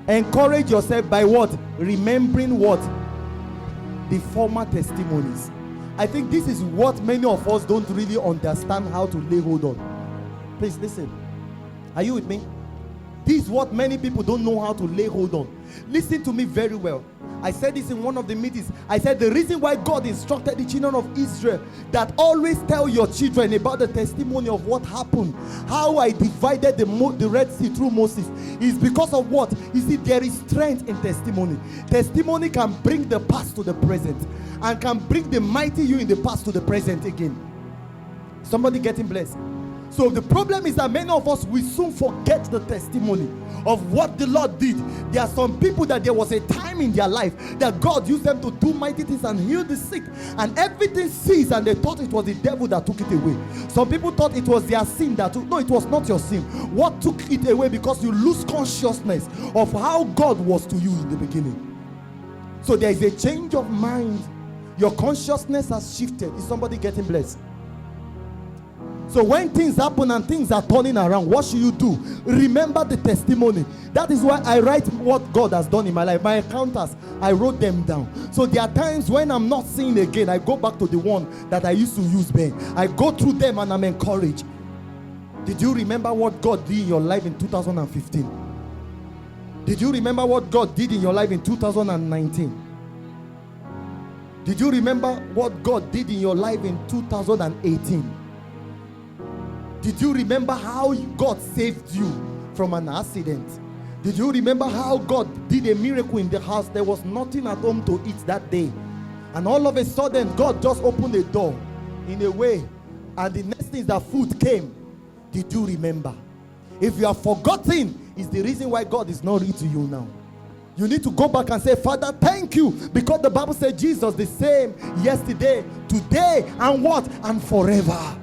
Encourage yourself by what? Remembering what? The former testimonies. I think this is what many of us don't really understand how to lay hold on. Please listen. Are you with me? This is what many people don't know how to lay hold on. Listen to me very well. I said this in one of the meetings. I said the reason why God instructed the children of Israel that always tell your children about the testimony of what happened, how I divided the Red Sea through Moses, is because of what? You see, there is strength in testimony. Testimony can bring the past to the present and can bring the mighty you in the past to the present again. Somebody getting blessed? So the problem is that many of us, we soon forget the testimony of what the Lord did. There are some people that there was a time in their life that God used them to do mighty things and heal the sick, and everything ceased, and they thought it was the devil that took it away. Some people thought it was their sin that took. No, it was not your sin. What took it away? Because you lose consciousness of how God was to you in the beginning. So there is a change of mind. Your consciousness has shifted. Is somebody getting blessed? So when things happen and things are turning around, what should you do? Remember the testimony. That is why I write what God has done in my life. My encounters, I wrote them down. So there are times when I'm not seeing again, I go back to the one that I used to use then. I go through them and I'm encouraged. Did you remember what God did in your life in 2015? Did you remember what God did in your life in 2019? Did you remember what God did in your life in 2018? Did you remember how God saved you from an accident? Did you remember how God did a miracle in the house? There was nothing at home to eat that day, and all of a sudden God just opened the door in a way, and the next thing is that food came. Did you remember? If you have forgotten, it's the reason why God is not real to you now. You need to go back and say, Father, thank you, because the Bible said Jesus the same yesterday, today, and what? And forever.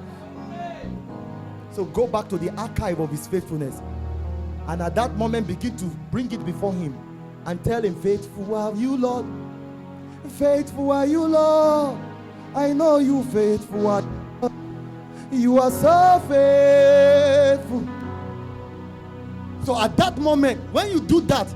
So go back to the archive of his faithfulness, and at that moment begin to bring it before him and tell him, faithful are you, Lord. Faithful are you, Lord. I know you faithful are you. You are so faithful. So at that moment, when you do that,